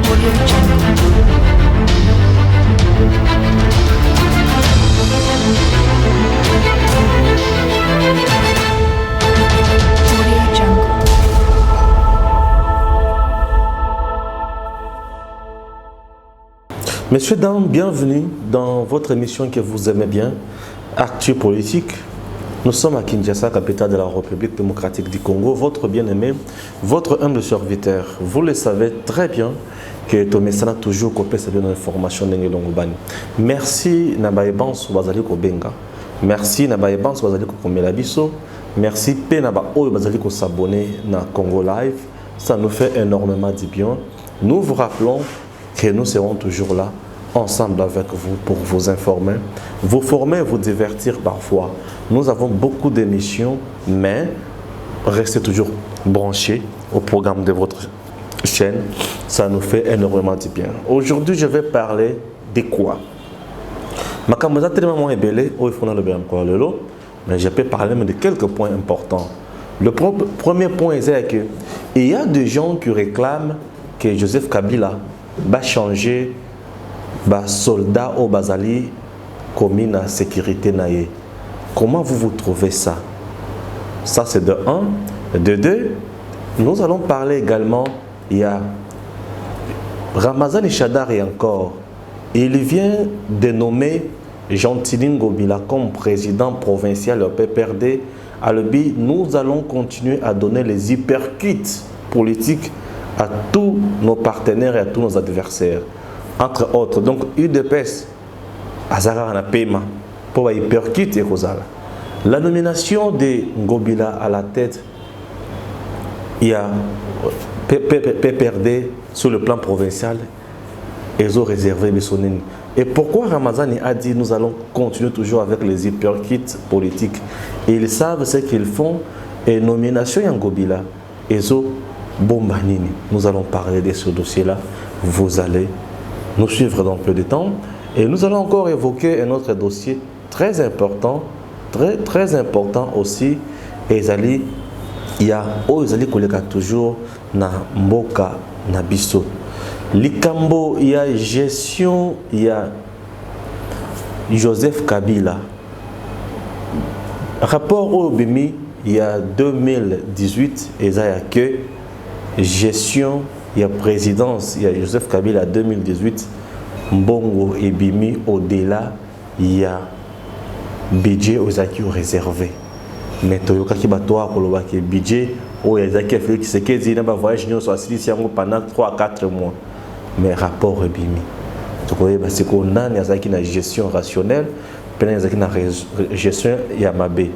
Audio Jungle. Audio Jungle. Messieurs, dames, bienvenue dans votre émission que vous aimez bien, Actu Politique. Nous sommes à Kinshasa, capitale de la République démocratique du Congo. Votre bien-aimé, votre humble serviteur. Vous le savez très bien que Tomesana toujours copé sa bien information d'Enge Longobani. Merci Nabaïban Soubazali Kobenga. Merci Nabaïban Soubazali Kokomelabiso. Merci Penaba Oyo Bazali ko s'abonner na Congo Live. Ça nous fait énormément du bien. Nous vous rappelons que nous serons toujours là, ensemble avec vous, pour vous informer, vous former, vous divertir parfois. Nous avons beaucoup d'émissions, mais restez toujours branchés au programme de votre chaîne. Ça nous fait énormément du bien. Aujourd'hui, je vais parler de quoi? Makamboza tellement moins belé, il faut le bien encore le lot, mais je peux parler de quelques points importants. Le premier point, c'est que il y a des gens qui réclament que Joseph Kabila va changer les soldats au Bazali comme la sécurité naïe. Comment vous trouvez ça? Ça c'est de 1. De 2, nous allons parler également, il y a Ramazani Chadari encore. Il vient de nommer Gentilin Ngobila comme président provincial au PPRD. À l'OBI, nous allons continuer à donner les hyperkits politiques à tous nos partenaires et à tous nos adversaires. Entre autres, donc UDPS, Azara na paiement pour hyperkit et Rosala. La nomination de Ngobila à la tête, il y a PPRD sur le plan provincial, ils ont réservé Bessonine. Et pourquoi Ramazani a dit nous allons continuer toujours avec les hyperkits politiques? Ils savent ce qu'ils font et nomination Ngobila, ils ont Bombanini. Nous allons parler de ce dossier-là. Vous allez nous suivre dans peu de temps. Et nous allons encore évoquer un autre dossier très important, très important aussi. Et il y a toujours na mboka na biso. Likambo, il y a gestion, il y a Joseph Kabila. Rapport au BMI, il y a 2018, et il y a que gestion, il y a présidence, il y a Joseph Kabila 2018, Mbongo et Bimi, au-delà, il y a budget aux acquis réservés. Mais Toyoka qui bat toi, le budget, où il y a des qui c'est que il y a un voyage pendant 3 à 4 mois. Mais rapport et Bimi. C'est qu'on a une gestion rationnelle, puis il y a une gestion Yamabé.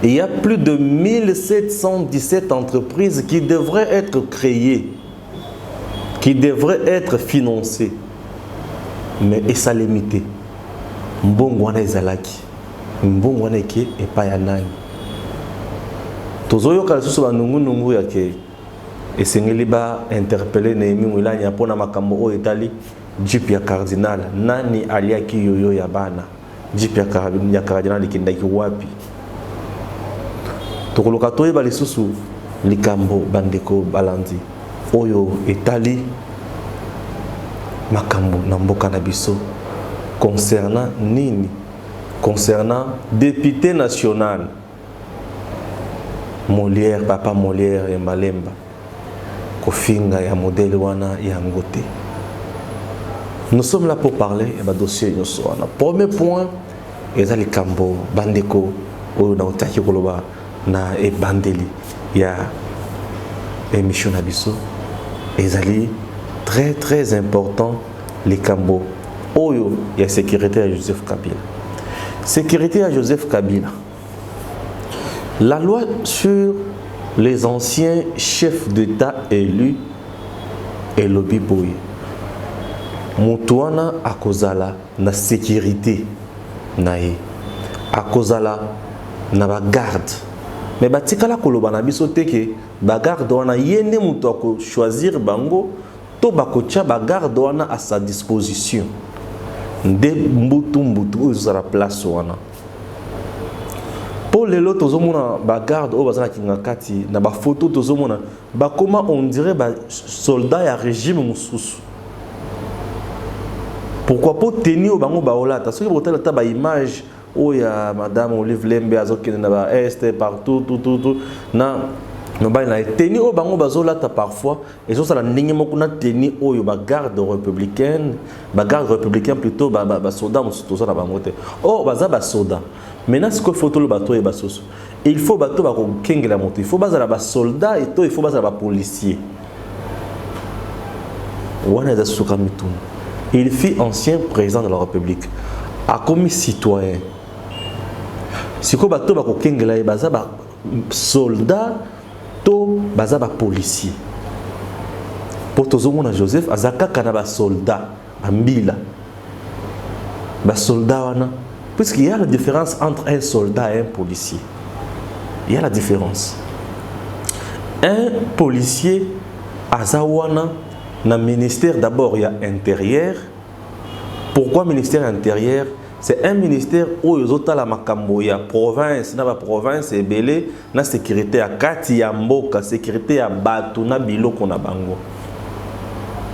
Il y a plus de 1717 entreprises qui devraient être créées, qui devraient être financées. Mais ça limité. Mbongwana ezalaki. Mbongwana ki et pas yanani. Tozoyo kasusu banungu yake. Esengeli ba interpeller Néhémie Mwilanya pona makambo o etali Jeep ya cardinal. Nani aliaki yoyo ya bana? Jeep ya cardinal kindaki wapi? Tokoloka toyeba lisusu likambo bandeko balandi oyo etali makambo na mboka na biso concernant nini? Concernant député national Molière, papa Molière et Malemba kofinga ya modèle wana ya ngote. Nous sommes là pour parler de dossier nyosona. Premier point, ezali likambo bandeko oyo na otaki koloba na ebandeli ya émission nabiso ezali très important les cambo oyo ya sécurité à Joseph Kabila. Sécurité à Joseph Kabila. La loi sur les anciens chefs d'État élus et lobby boy. Mutuana akozala na sécurité nae. Akozala na ba garde. Mais batikala koloba na biso teke ba garde wana yene mutu ako choisir bango to bakocha ba garde wana à sa disposition. Nde mbutu oyo za place wana. Pour les autres, ils garde au bazar qui ngakati na ba photo tozomona ba comment on dirait ba soldat ya régime mususu. Pourquoi pas tenir au bango ba olata parce que botel ta ba image oh ya madame Olive Lembe azokene na ba est partout tout na no ba na tenir au bango bazolata parfois et ça la ndenge moko na tenir oyo ba garde républicaine plutôt ba soldat mususu ça na bango te oh baza ba soldat. Maintenant, ce qu'il faut le bateau et bateau, il faut bateau ba kengela moto, il faut baza ba soldat et il faut baza ba policier. Wana za sukamitoun. Il fut ancien président de la République, a commis citoyen. Si ko bateau ba kengela e baza ba soldat to baza ba policier. Pour tozomona Joseph azaka kana ba soldat ambila. Ba soldat wana puisqu'il y a la différence entre un soldat et un policier. Il y a la différence. Un policier, à Zawana, dans le ministère, d'abord, il y a intérieur. Pourquoi ministère intérieur? C'est un ministère où il y a la makambo, il y a province, la province est belé, la sécurité à Kati, ya Mboka, sécurité à Batu, na bilo qu'on a bango.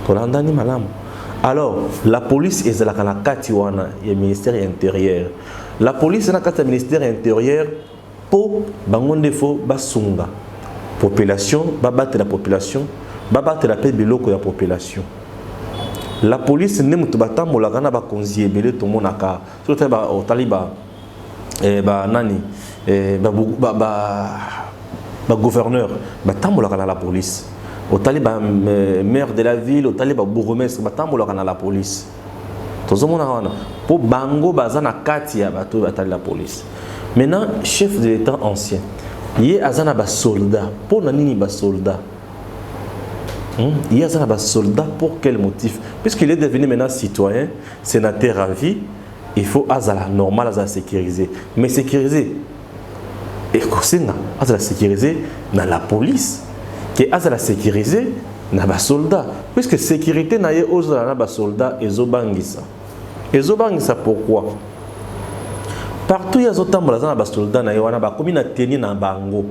Tolandani malam. Alors, la police est la Katiwana, il y a le ministère intérieur. La police est le ministère intérieur pour bangonde fo basunga. Population, battre la population, battre la paix de l'eau de la population. La police n'est pas la ba konzie belé tout mon aka. Surtout au taliba nani gouverneur batambola la police. Au taliban maire de la ville, au taliban bourgmestre, batambola la police. Tout le monde pour bango bazana katia bato batali la police. Maintenant chef de l'État ancien, yé azana ba soldat. Pour nani ba soldat? Il y a un soldat pour quel motif? Puisqu'il est devenu maintenant citoyen, sénateur à vie, il faut azala normal à sécuriser. Mais sécuriser, et azala sécuriser dans la police, que azala sécuriser dans les soldats. Puisque sécurité n'a pas de soldats et zobangisa. Et zobangisa pourquoi? Partout il y a des soldats na yoana ba comme na teni na bango.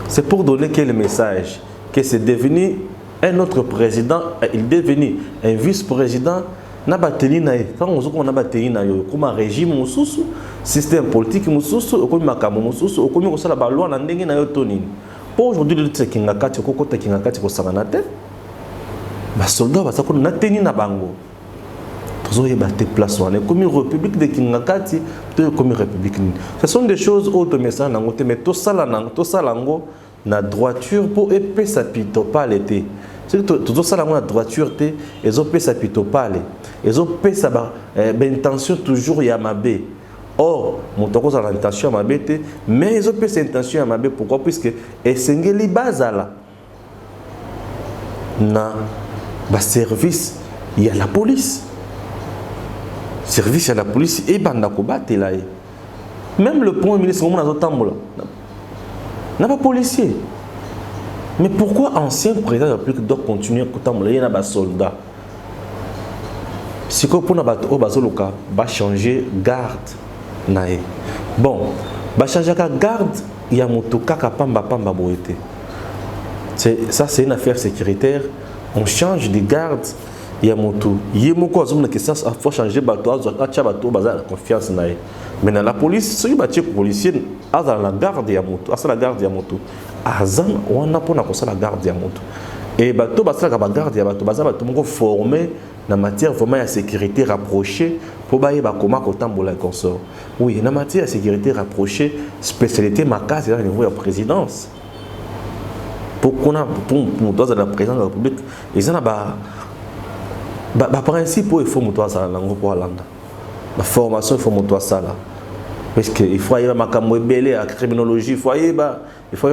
C'est pour donner quel message? Que c'est devenu un autre président, il est devenu un vice-président, n'a pas tenu naïe. Quand on a battu naïe, comme un régime mususu, système politique mususu, comme un camo mususu, comme on la loi n'a n'engue naïe toni. Pour aujourd'hui le tse kinga kati koko te kinga kati ko sanganate, ba soldat ba sako na tenu na bango. Tozo ye batte place wana comme une république de kinga kati, to comme une république. Ce sont des choses autres mais ça nango te mais to sala nango na droiture pour épée sa pito pas l'été. C'est tout ça la droiture té ils ont sa pito pas les ils ont sa intention toujours yamabe. Or mon toko a l'intention yamabe mais ils ont sa intention yamabe pourquoi puisque esengeli bazala na ba service il y a la police. Service à la police et banda ko batela. Même le premier ministre on a zotambola n'a pas policier. Mais pourquoi ancien président de la République doit continuer à être un soldat? Si pour va changer garde. Bon, va changer garde, il y a kaka pamba boete. Ça c'est une affaire sécuritaire. On change de garde, il y a moto. Il y a beaucoup de ça faut changer bateau, confiance nae. Mais dans la police, si vous avez un policier, à la garde de la moto, à la garde de la moto, on a pour la garde de la moto. Et bateau, la garde de la moto, bateau formé dans la matière vraiment de sécurité rapprochée pour bailler comment autant la consort. Oui, dans la matière de sécurité rapprochée, spécialité macas c'est au niveau de la présidence. Pour qu'on a pour la présidence de la République, ils ont un principe il faut moto ça la langue pour la formation il faut moto ça là. Parce qu'il faut y avoir makambo belé à criminologie, il faut y avoir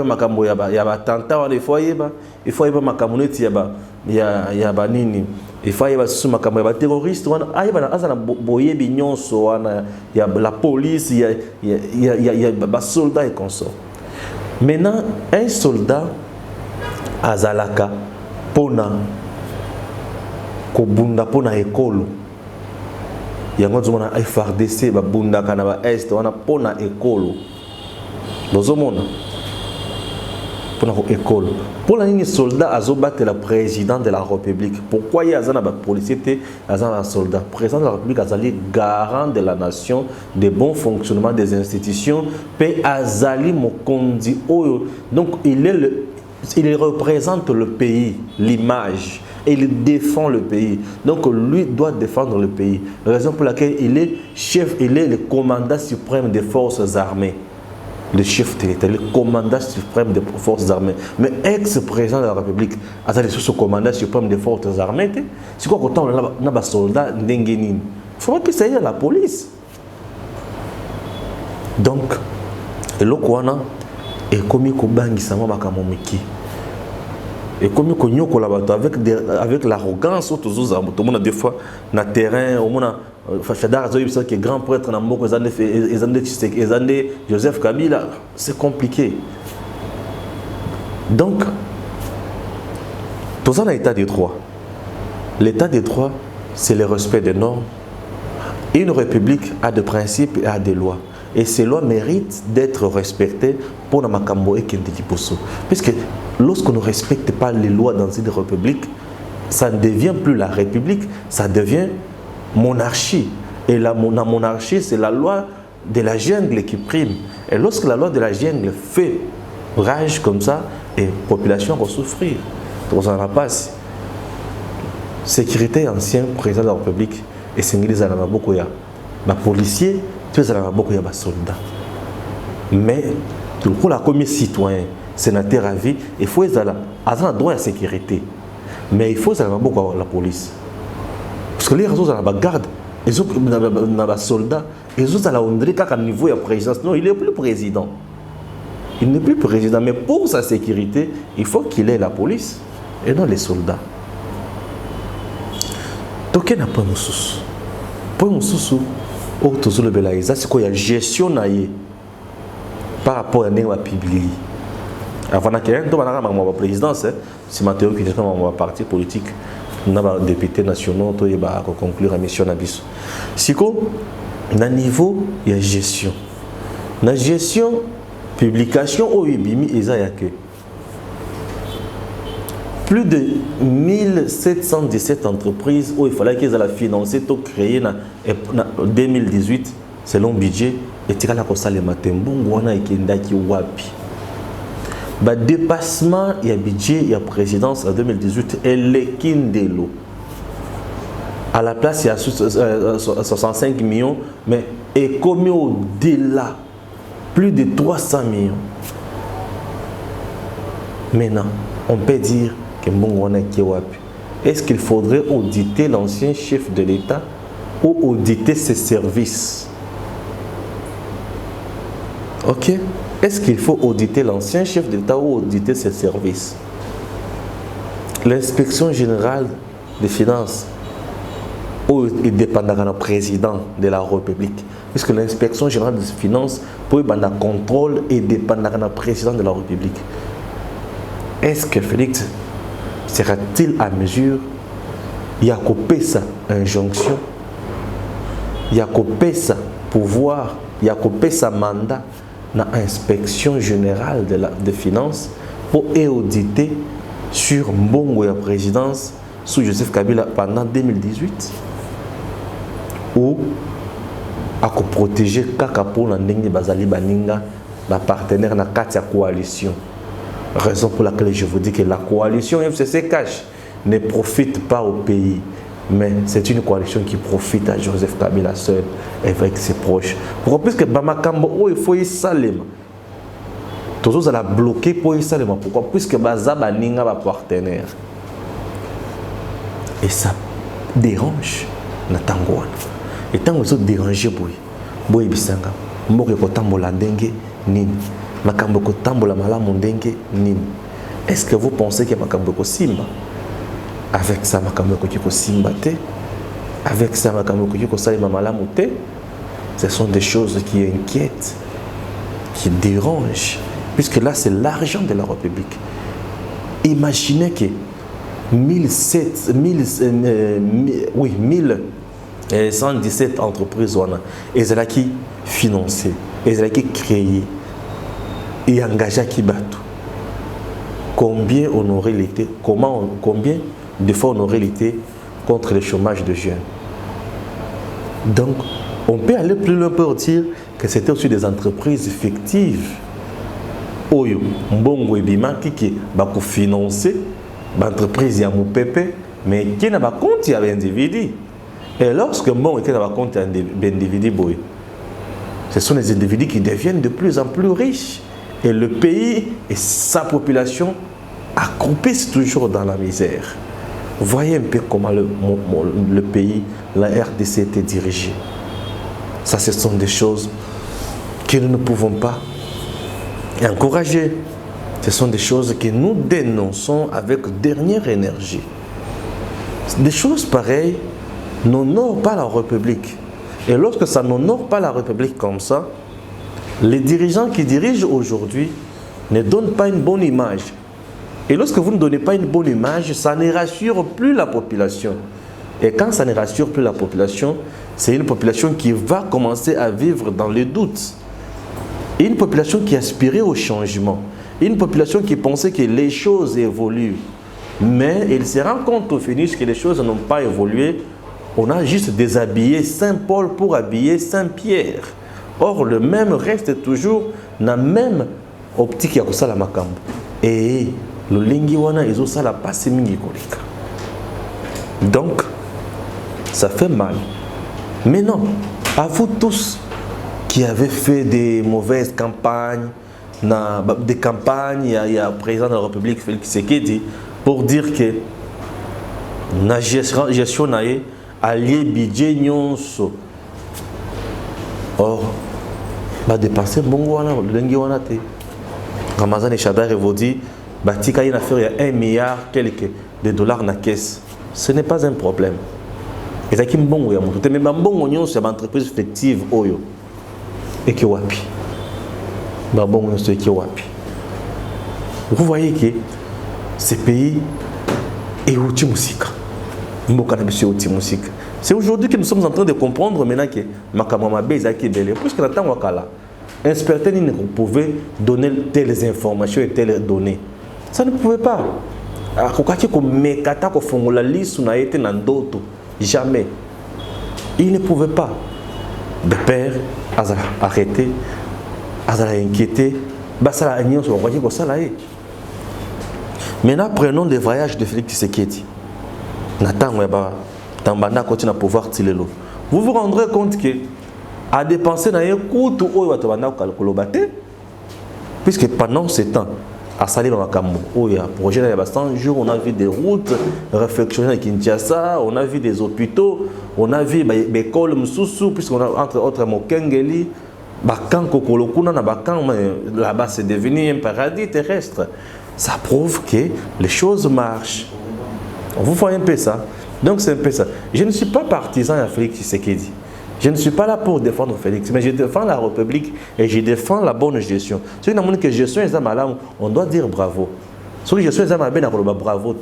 makambo ya ba attentat, il faut y avoir makambo neti ya ba nini, il faut y avoir sous makambo ya terroriste, ayi ba azana boye binyonso wana ya la police, ya ba soldats et consorts. Maintenant un soldat azalaka pona ko bunda pona ekolo. Il y a un FRDC, Bunda Kanaba Est, on a pona école. Dans le monde, pour l'école, pour les soldats, ils le président de la République. Pourquoi il y a des policiers et des soldats? Le président de la République est garant de la nation, du bon fonctionnement des institutions, et Azali Mokondi. Donc, il représente le pays, l'image. Et il défend le pays. Donc lui doit défendre le pays. Raison pour laquelle il est chef, il est le commandant suprême des forces armées. Le chef de l'État, le commandant suprême des forces armées. Mais ex-président de la République, il est le commandant suprême des forces armées. C'est quoi quand on a des soldats d'Engenin? Il faut pas que ça aille à la police. Donc, le Kouana est commis au bangi sama makamomiki. Et comme nous avec l'arrogance, des fois, dans le terrain, qui est grand prêtre, Joseph Kabila, c'est compliqué. Donc, tout ça dans l'état de droit. L'état de droit, c'est le respect des normes. Une république a des principes et a des lois. Et ces lois méritent d'être respectées pour la Makambo et Kendikiposo. Puisque lorsqu'on ne respecte pas les lois dans une république, ça ne devient plus la république, ça devient monarchie. Et la monarchie, c'est la loi de la jungle qui prime. Et lorsque la loi de la jungle fait rage comme ça, et la population va souffrir. Donc ça n'a pas. Sécurité ancien président de la République, et c'est l'Église à la Mabokoya. Les policiers, tous les Mabokoya, les soldats. Mais pour la commis citoyen, sénateur à vie, il faut avoir un droit à la sécurité. Mais il faut avoir la police. Parce que les réseaux dans la garde, ils ont des soldats, ils ont à niveau de la présidence. Non, il n'est plus président. Il n'est plus président. Mais pour sa sécurité, il faut qu'il ait la police et non les soldats. Donc, il n'y a pas de sous. Pour nous sous, c'est quoi la gestion par rapport à la publié. Avant qu'il y ait une présidence, c'est Mathéo qui est un parti politique, nous avons des députés nationaux qui vont conclure la mission. Si à niveau, il y a gestion. La gestion, publication, il y a plus de 1717 entreprises où il fallait qu'ils aient financé, tout créé en 2018, selon le budget, et tu as la cosa le matin, bon, on a qui wapi. Le dépassement, il y a budget, il y a présidence en 2018, et les kindelo. À la place, il y a 65 millions, mais et comme au-delà, plus de 300 millions. Maintenant, on peut dire que est-ce qu'il faudrait auditer l'ancien chef de l'État ou auditer ses services? Ok? Est-ce qu'il faut auditer l'ancien chef de l'État ou auditer ses services? L'inspection générale des finances est dépendant du président de la République. Puisque l'inspection générale des finances peut être un contrôle et dépendant du président de la République. Est-ce que Félix sera-t-il à mesure? Il y a coupé sa injonction, il y a coupé sa pouvoir, il y a coupé sa mandat dans l'inspection générale des finances pour auditer sur Mbongo la présidence sous Joseph Kabila pendant 2018 ou à protéger Kaka pour la Bazali Baninga, la partenaire dans la coalition. Raison pour laquelle je vous dis que la coalition FCC Cash ne profite pas au pays, mais c'est une coalition qui profite à Joseph Kabila seul et avec ses proches. Pourquoi? Puisque Bamakambo, il faut y saler. Tous allons bloquer pour y saler. Pourquoi? Puisque Bazaba Ninga va partenaire. Et ça dérange Natangouana. Et tant que ça dérange, Boy Bisanga, Mboke Kotambola Dengue, Nini. Makambo Kotambola Malamu Dengue, Nini. Est-ce que vous pensez que Makambo Simba? Avec ça, Makambo Simba te? Avec ça, Makambo Salima Malamu te? Ce sont des choses qui inquiètent, qui dérangent. Puisque là, c'est l'argent de la République. Imaginez que 1117 entreprises, et c'est là qui financent, et c'est là qui créent. et engagé Kibato. Combien on aurait lutté, combien de fois on aurait lutté contre le chômage de jeunes. Donc, on peut aller plus loin pour dire que c'était aussi des entreprises fictives. Oyo, mbongo ebima qui va financer l'entreprise ya moupepe, mais qui n'a pas compte ya individu. Et lorsque mbongo qui n'a pas compte ya individu boy, ce sont les individus qui deviennent de plus en plus riches. Et le pays et sa population accroupissent toujours dans la misère. Voyez un peu comment le pays, la RDC était dirigée. Ça, ce sont des choses que nous ne pouvons pas encourager. Ce sont des choses que nous dénonçons avec dernière énergie. Des choses pareilles n'honorent pas la République. Et lorsque ça n'honore pas la République comme ça, les dirigeants qui dirigent aujourd'hui ne donnent pas une bonne image. Et lorsque vous ne donnez pas une bonne image, ça ne rassure plus la population. Et quand ça ne rassure plus la population, c'est une population qui va commencer à vivre dans le doute. Une population qui aspirait au changement. Une population qui pensait que les choses évoluent. Mais il se rend compte au finish que les choses n'ont pas évolué. On a juste déshabillé Saint-Paul pour habiller Saint-Pierre. Or, le même reste toujours dans la même optique ya kosala makambo. Et le lingi wana izo sala passe mingi kolika. Donc, ça fait mal. Mais non, à vous tous qui avez fait des mauvaises campagnes, des campagnes, il y a le président de la République, Félix Tshisekedi, pour dire que la gestion nae allié budget nyonso. Or, bah dépenser bongo wana lengi wana te. Ramazan et Chadar vous dit bah tika une affaire il y a 1 milliard quelques de dollars na caisse. Ce n'est pas un problème. Et ça qui mbongo ya mutu te mais mbongo nyonso ya entreprise fictive oyo et qui wapi. Bah bongo nyonso qui wapi. Vous voyez que ces pays est outil musique. C'est aujourd'hui que nous sommes en train de comprendre maintenant que Makamama Bezaki Belé, puisque dans le temps wakala, inspecteur ne pouvait donner telles informations et telles données. Ça ne pouvait pas. Jamais. Il ne pouvait pas. Le père a arrêté, a inquiété, a agnion sur le roi. Maintenant, prenons le voyage de Félix Tshisekedi. Vous vous rendrez compte que à dépenser dans un coût puisque pendant ce temps à salir dans la Cambo, projet il y a 100 jours, on a vu des routes réfectionnées à Kinshasa, on a vu des hôpitaux, on a vu des écoles Msusu, puisqu'on a entre autres Mokengeli, Bakan Kokolokuna, là-bas c'est devenu un paradis terrestre. Ça prouve que les choses marchent. Vous voyez un peu ça? Donc c'est un peu ça. Je ne suis pas partisan de Félix Tshisekedi. Je ne suis pas là pour défendre Félix, mais je défends la République et je défends la bonne gestion. Si on a que gestion est malade, on doit dire bravo. Si la gestion est malade, on doit dire bravo.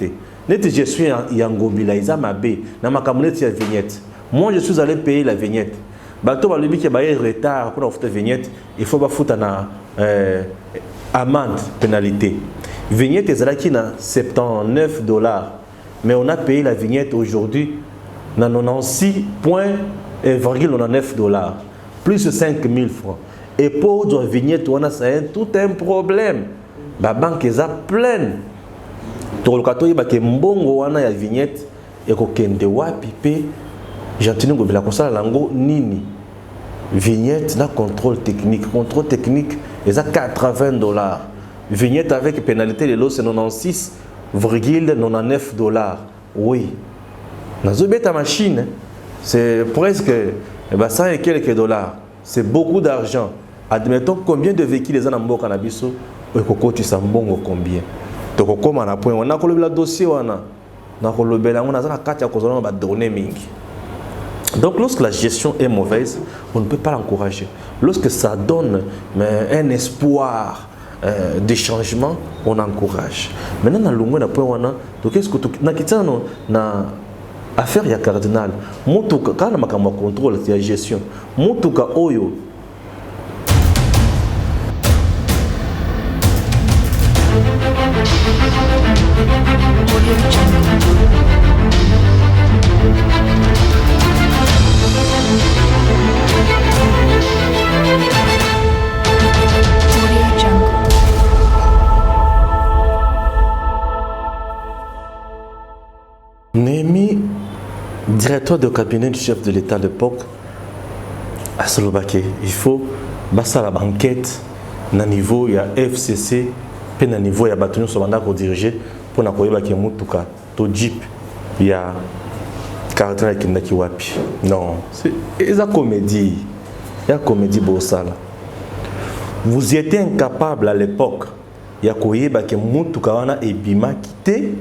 Net gestion Yangobila, ils ont mabé. Na makamuneti ya vignette. Moi je suis allé payer la vignette. Bateau va lui dire qu'il y a un retard pour la vignette. Il faut pas foutre na amende pénalité. Vignette est là qui na $79. Mais on a payé la vignette aujourd'hui dans 96,99$, plus de 5 000 francs. Et pour la vignette, on a tout un problème. La banque est pleine. Tout le cas, il y a une vignette et il y a une vignette, na contrôle technique. Contrôle technique, il y a $80. Vignette avec pénalité de l'eau, c'est 96,99$. Oui. Dans ta machine, c'est presque 100 et quelques dollars. C'est beaucoup d'argent. Admettons combien de véhicules les gens ont cannabis et tu sais combien. Donc comme on a point on a le dossier on a donc lorsque la gestion est mauvaise, on ne peut pas l'encourager. Lorsque ça donne un espoir de changement, on encourage. Maintenant, dans le monde, donc qu'est-ce que tu as affaire ya cardinal, mutuka kana makamba contrôle ya gestion, mutuka oyo Audio Jungle. Audio Jungle. Némi, directeur de cabinet du chef de l'État à l'époque, à Slovaquie, il faut passer la banquette na niveau il y a FCC, puis na niveau il y a battu sur mandat pour diriger pour na koyeba ki mutuka to jeep il y a carton qui n'a qui wapi. Non, c'est la comédie. Il y a comédie bossala. Vous étiez incapable à l'époque. Il y a koyeba ki mutuka wana ebima quitté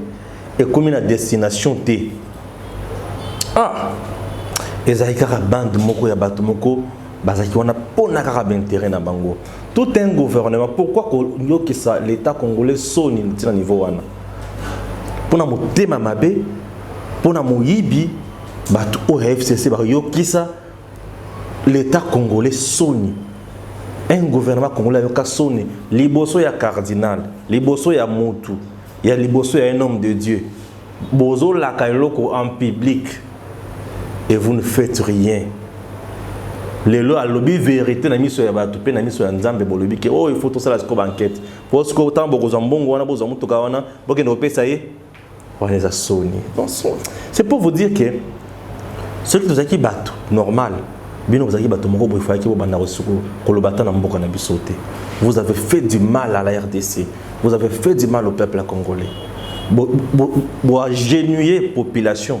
et comme une destination T. Ah, ezali kaka bande moko ya bato moko bazaki wana pona kaka d'intérêt na bango. Tout un gouvernement, pourquoi que ça l'État congolais soni na niveau wana? Pona motema mabe, pona moyibi bato o FCC ba yokisa l'État congolais soni. Un gouvernement congolais yoka soni, liboso ya cardinal, liboso ya mutu, ya liboso ya un homme de Dieu. Bozo la kailoko en public. Et vous ne faites rien. Les lois, le lobby vérité, n'a mis sur la topé, n'a mis sur la nzambe, bon lobby que oh il faut tout ça la scope enquête. Parce que autant beaucoup zambongo, on a besoin de tout ça, on a beaucoup de pays ça y est. On les a sonnés. C'est pour vous dire que ceux qui nous acquis battent normal, bien nous acquis battent mon gros il faut acquis au bandar au kolobata na mboka na bisoté. Vous avez fait du mal à la RDC. Vous avez fait du mal au peuple congolais. Pour agenouiller la population.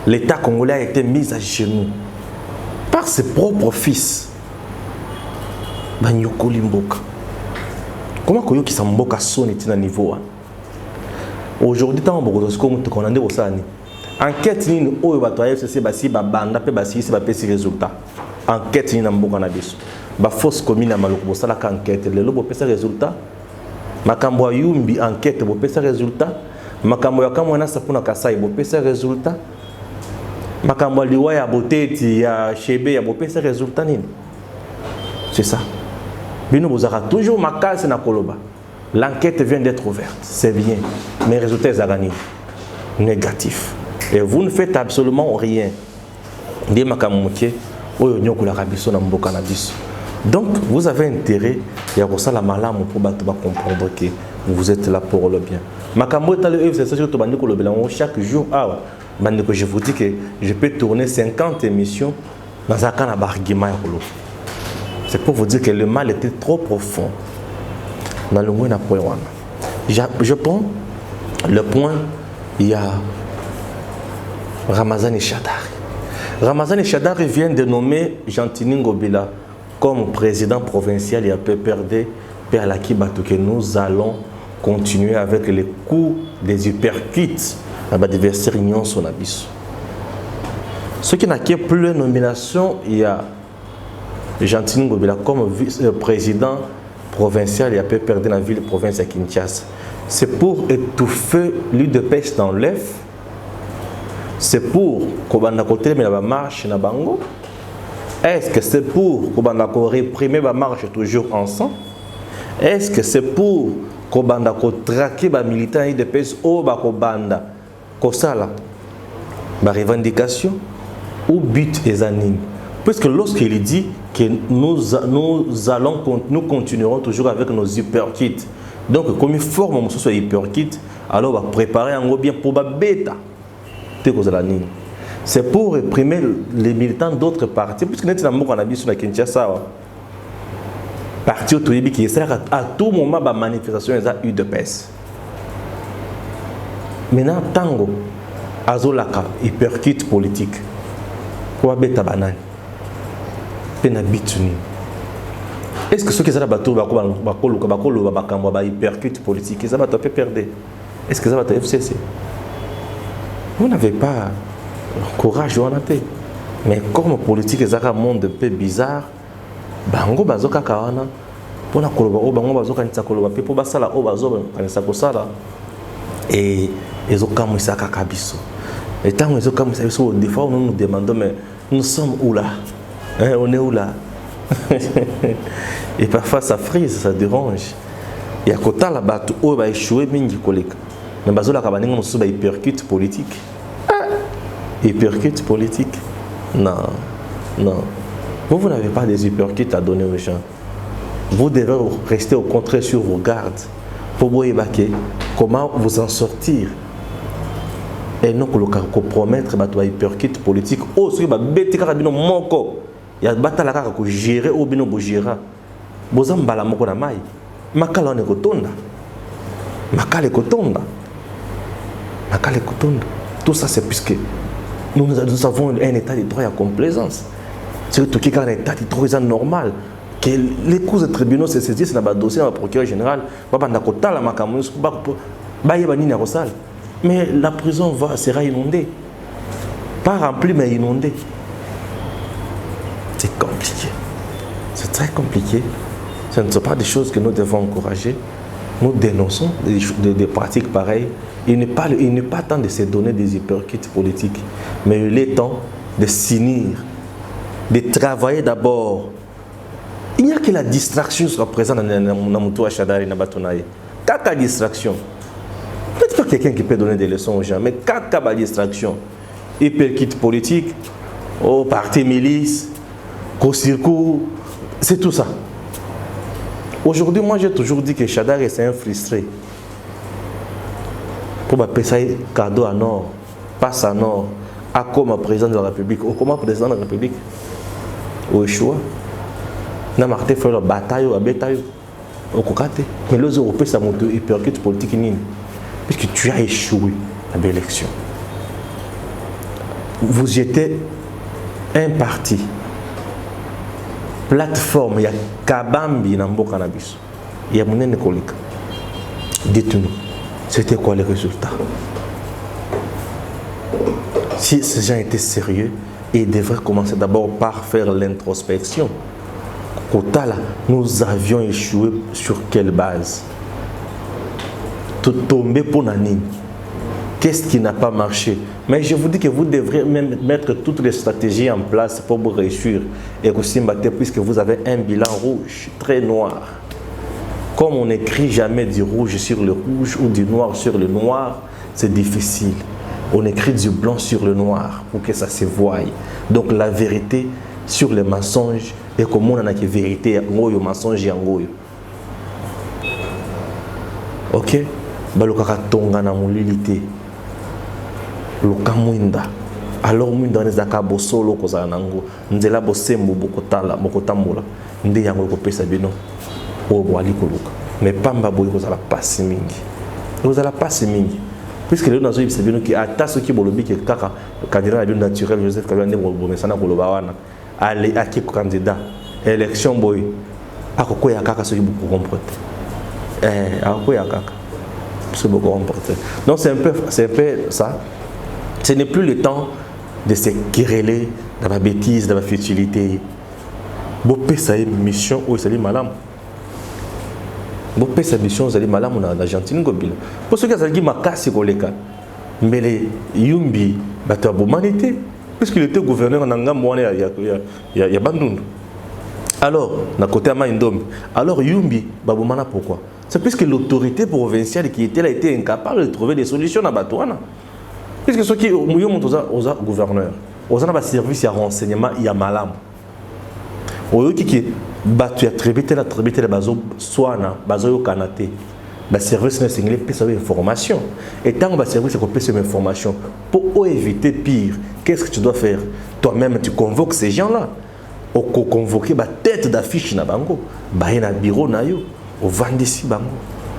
L'État congolais a été mis à genoux par ses propres fils. Comment koyo ki samboka soni tina niveau? Aujourd'hui, tant qu'on a des enquête ni oyo bato ya FCC basi ba banda pe basi si ba pesi résultat. Enquête ni na mboka na biso. Ba force commune na maloko bosala ka enquête lelo bo pesa résultat. Makambo yumbi enquête bo pesa résultat. Makambo ya kamwana sapuna kasai bo pesa résultat. Makambo liwa ya boteti ya chebe ya bo pesa résultat nini. C'est ça. Bino bozara toujours makase na koloba. L'enquête vient d'être ouverte, c'est bien, mais les résultats sont négatifs. Et vous ne faites absolument rien. Donc, vous avez intérêt à la malam pour comprendre que vous êtes là pour le bien. Chaque jour, je vous dis que je peux tourner 50 émissions dans un cas d'argument. C'est pour vous dire que le mal était trop profond. Dans le moins point, je prends le point, il y a Ramazani Shadari. Ramazani Shadari vient de nommer Gentini Ngobila comme président provincial et à PPRD Père Laki Batou que nous allons continuer avec les coups des hyperkits à l'adversaire Union son abysse. Ce qui n'a qu'à plus de nomination, il y a Gentini Ngobila comme président provincial et après perdre la ville province à Kinshasa. C'est pour étouffer l'huile de pêche dans l'œuf. C'est pour qu'on côté la marche na bango. Est-ce que c'est pour qu'on réprimer la marche toujours ensemble? Est-ce que c'est pour qu'on traquer les militants de pêche au banda kosala la revendication ou but des animes? Puisque lorsqu'il dit que nous continuerons toujours avec nos hyperkits. Donc, comme il forme ce hyperkit, alors on va préparer un bien pour la bêta. C'est pour réprimer les militants d'autres partis. Puisque nous avons vu sur la Kinshasa, parti autour qui essaie à tout moment de manifestation des UDPS. Maintenant, tango, azolaka, hyperkit politique. Pour bêta banane. Est-ce que ceux qui sont là hypercute politique, ils ont perdu? Est-ce que ça va FCC? Vous n'avez pas courage de faire. Mais comme politique, c'est un monde un peu bizarre. Bango bazoka kawana pour la koloba bango bazoka nitsa koloba pe pour basala o bazoba kanisa kosala et ezokamu isaka kabiso. Et tant que ezokamu isabiso des fois nous nous demandons mais nous sommes où là? On est où là? Et parfois ça frise, ça dérange. Il y a côté là bas tout va échouer mingi collègue. Mais bazola kabaninga musu ba hypercute politique. Hypercute politique. Non. Non. Vous n'avez pas des hypercutes à donner aux gens. Vous devez rester au contraire sur vos gardes pour vous évacuer. Comment vous en sortir? Et non que promettre des hypercutes politiques. Oh, ce qui va bêter carabino moko. Il y a batala que gérer au bino bojira. Bozamba la moko na mai. Makala on est kotonda. Makala kotonda. Makala kotonda. Tout ça c'est puisque nous avons un état de droit et à complaisance. C'est tout qui est un état de droit normal. Que les cours de tribunaux se saisissent dans le dossier dans le procureur général. Mais la prison sera inondée. Pas remplie, mais inondée. C'est compliqué. C'est très compliqué. Ce ne sont pas des choses que nous devons encourager. Nous dénonçons des pratiques pareilles. Il n'est pas temps de se donner des hypercutes politiques, mais il est temps de s'unir, de travailler d'abord. Il n'y a que la distraction qui soit présente dans Moutoua Chadari na Batonaye. Kaka distraction. Peut-être pas quelqu'un qui peut donner des leçons aux gens, mais kaka distraction. Hypercute politique, au parti milice, au circuit, c'est tout ça. Aujourd'hui, moi j'ai toujours dit que Chadari c'est un frustré. Pour ma payer cadeau à Nord, passe à Nord, à comme président de la République, ou comme président de la République, au choix. Na Martin fait la bataille, à bataille, au Kokate. Mais les Européens, ça monte hypercute politique, puisque tu as échoué à l'élection. Vous étiez un parti, plateforme, il y a Kabambi dans le cannabis, il y a mon collègue. Dites-nous. C'était quoi les résultats? Si ces gens étaient sérieux, ils devraient commencer d'abord par faire l'introspection. Kotala, nous avions échoué sur quelle base? Tout tomber pour Nanine. Qu'est-ce qui n'a pas marché? Mais je vous dis que vous devrez même mettre toutes les stratégies en place pour vous réussir. Et aussi battre puisque vous avez un bilan rouge, très noir. Comme on n'écrit jamais du rouge sur le rouge ou du noir sur le noir, c'est difficile. On écrit du blanc sur le noir pour que ça se voie. Donc la vérité sur les mensonges et comment on a que vérité, ngoyo mensonge et ngoyo. Ok? Balokaka tonga na mulilité. Loka mwinda. Alors mwinda nezaka bosolo kozala nango. Nzela bosembo bokotala bokotamula. Nde yango kopesa bino. Mais pas mbaboui vous allez passer mingi. Vous allez passer mingi. Puisque les gens ont dit que à ceux qui ont dit que le candidat naturel Joseph Kabila n'est pas sana kolobawana. Allez à qui candidat élection boy. À quoi ya kaka ceux qui beaucoup comprendre. À quoi ya kaka. C'est beaucoup comprendre. Donc c'est un peu ça. Ce n'est plus le temps de se quereller dans la bêtise, dans la futilité. Bopé ça une mission où c'est madame. Vous pouvez sa mission, vous allez mal à l'Argentine. Pour ceux qui ont dit que mais les Yumbi, c'est une humanité. Puisqu'il était gouverneur en Angam, il y a Bandoun. Alors, na côté à Maïndom, alors Yumbi, pourquoi? C'est puisque l'autorité provinciale qui était là était incapable de trouver des solutions à Batouana. Puisque ceux qui ont aux gouverneurs, aux services de renseignement, il y a malam. Qui batu ya tribité la bazo soana bazo yo kanate ba service na singlé pesa information et tant ba service ko pesa information pour éviter pire. Qu'est-ce que tu dois faire? Toi-même tu convoques ces gens-là au convoquer ba tête d'affiche na bango ba na bureau na yo au vandisi bango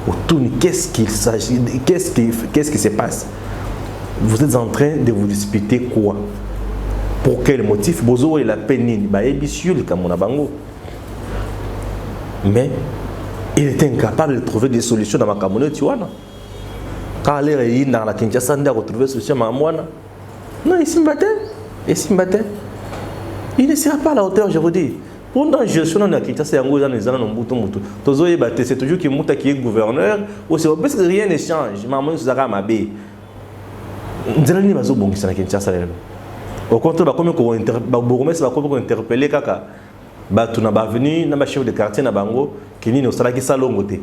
au tourne qu'est-ce qu'il s'agit, qu'est-ce qui se passe? Vous êtes en train de vous disputer quoi? Pour quel motif? Bozo et la peine ba ebisiul kamona bango. Mais il était incapable de trouver des solutions dans ma communauté. Quand il est dans la Kinshasa, il a retrouvé des solutions dans ma non, il s'y battait. Il ne sera pas à la hauteur, je vous dis. Pendant que je suis dans la Kinshasa, c'est toujours qui est gouverneur. Parce que rien ne change. Maman, c'est un mabé. Nous allons nous bon qui sont à Kinshasa. Au contraire, comme on interpellé Kaka. Batuna baveni na ba chef de quartier na bango kini no salaki salongo te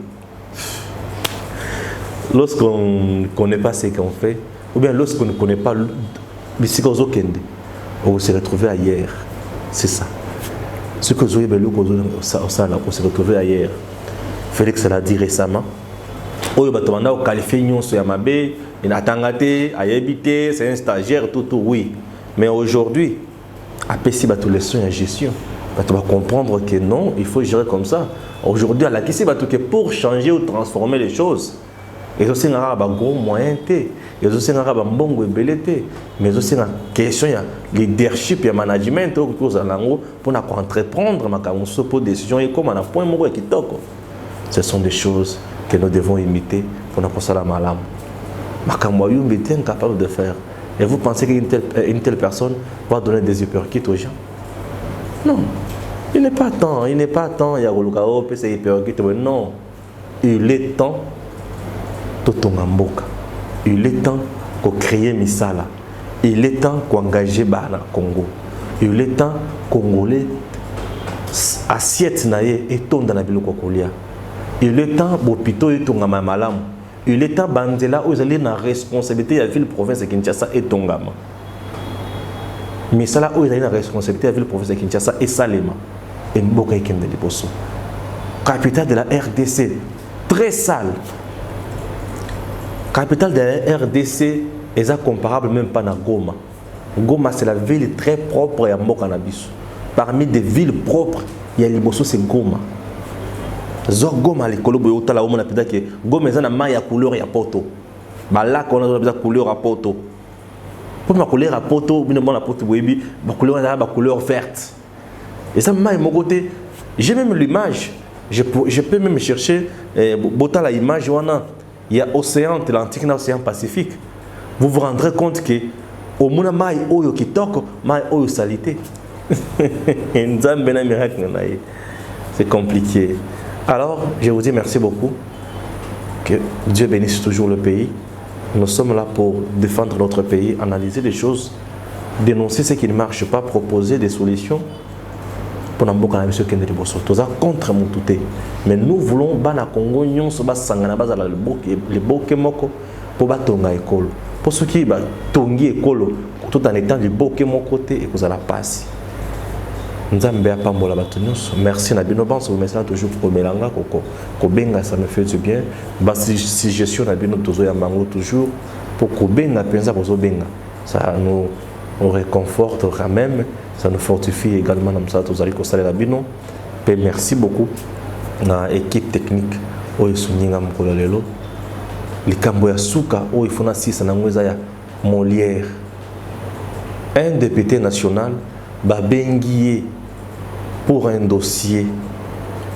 lorsqu'on ne connaît pas ce qu'on fait, ou bien lorsqu'on ne connaît pas on se retrouve ailleurs. C'est ça. Ce que vous avez on se retrouve ailleurs. Félix l'a dit récemment. On a qualifié Yamabé, il a tangate, a habité, c'est un stagiaire, tout, oui. Mais aujourd'hui, après si tous les soins en gestion, tu vas comprendre que non, il faut gérer comme ça. Aujourd'hui, à la question, pour changer ou transformer les choses, il y a aussi un gros moyen, il y a aussi un bon ébélité, mais il y a aussi une question de leadership et management pour entreprendre pour décision et comme on a point qui toque. Ce sont des choses que nous devons imiter pour nous passer la malam. Makamboyou est incapable de faire. Et vous pensez qu'une telle personne va donner des uppercuts aux gens? Non. Il n'est pas temps. Il n'est pas temps. Il y a des uppercuts. Non. Il est temps de Tongamboka. Il est temps de créer Misala. Il est temps d'engager Bana Congo. Il est temps Congolais assiette naie et tombe dans la ville Kokolia. Il est temps d'hôpitaux et Tongama Malam. Il est temps Bandela où ils allaient la responsabilité de la ville province de Kinshasa et Tongama. Mais ça là où ils allaient la responsabilité de la ville province de Kinshasa et Salema. Et Mboka et Kende Liboso. Capitale de la RDC, très sale. Capitale de la RDC est comparable même pas à Goma. Goma c'est la ville très propre à Mboka Nabiso. Parmi des villes propres, il y a Liboso c'est Goma. Goma les colobo yotala omona pida ke Goma ezana mai ya couleur ya poto. Ba là qu'on a besoin couleur à poto. Pour ma couleur à poto, bien bon la poto boyebi, ba couleur là ba couleur verte. Et ça mai mon côté, j'ai même l'image. Je peux même chercher bota la image wana. Il y a océan Atlantique et océan Pacifique. Vous vous rendrez compte que au mona mai oyo kitoko, mai oyo salité. C'est compliqué. Alors, je vous dis merci beaucoup. Que Dieu bénisse toujours le pays. Nous sommes là pour défendre notre pays, analyser les choses, dénoncer ce qui ne marche pas, proposer des solutions pour nous contre mon touté. Mais nous voulons bana Congo nyon soba sangana bazala le boke moko pour batonga école. Pour ceux qui tongi école tout en étant le boke moko côté et vous allez passer. Merci Nabino Bans, vous mettez toujours pour Melanga, Kobenga, ça me fait du bien. Si gestion Nabino Tozo Yamango toujours, pour Kobenga, Penza Bozo Benga. Ça nous réconforte quand même, ça nous fortifie également dans ça, Tozali Kosale Nabino. Merci beaucoup à l'équipe technique, Oyesuninga Mkololelo. Likambo ya Souka, Oyefuna Sisa Nangwezaya, Molière. Un député national, Babengié. Pour un dossier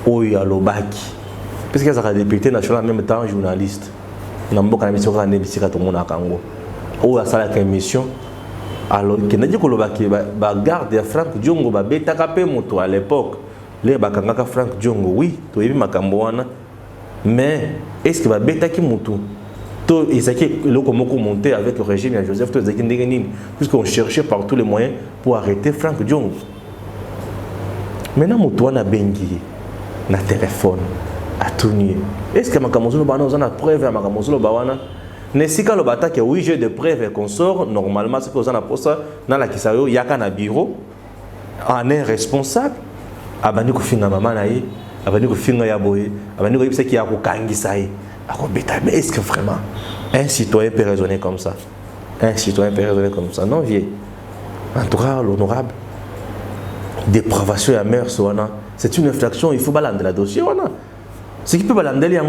Oya Lobaki. Parce qu'il y a des députés nationaux en même temps journaliste. Nous avons une mission qui est en Congo. Oya Sala une mission. Alors, qui n'a dit que Lobaki, garde Franck Djongo, Beta Kapé Moto à l'époque. Les Bakanga Franck Djongo, oui, tu es Makamboana. Mais est-ce que Beta Kimoto? Et c'est que le Komoko monté avec le régime de Joseph Tozakindeganin, puisqu'on cherchait par tous les moyens pour arrêter Franck Djongo. Maintenant, je suis bengi na téléphone à tourner. Est-ce que Makamozulo Bana a preuve à Makamozulo Bawana? Si le bata que oui, j'ai des preuves et qu'on sort, normalement, c'est que vous en avez ça dans la Kisayo, il y a un bureau, on est responsable. Abani ko finga mama naïe, abani ko finga yaboye, abani ko yipse ki yako kangisaï. Mais est-ce que vraiment un citoyen peut raisonner comme ça? Un citoyen peut raisonner comme ça? Non, vieux. En tout cas, l'honorable. Dépravation à mer, c'est une infraction, il faut balander la dossier. Ce qui peut balander, il y a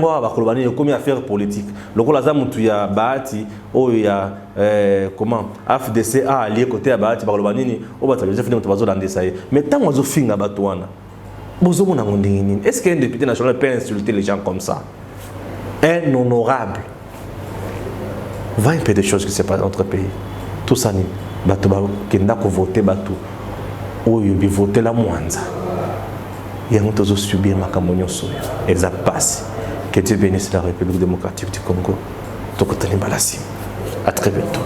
comme affaire politique. Le rôle il y a Bahati, il y a comment AFDC a allié côté à Bahati, mais tant qu'on a fait est-ce qu'un député national peut insulter les gens comme ça? Un honorable. Va un peu de choses qui se passent dans notre pays. Tout ça, qui n'a qu'à voter, oyo bi voter la mwanza yango tozo subir makambo nyonso eza passe. Que Dieu bénisse la République démocratique du Congo. Tokotani Balassi. À très bientôt.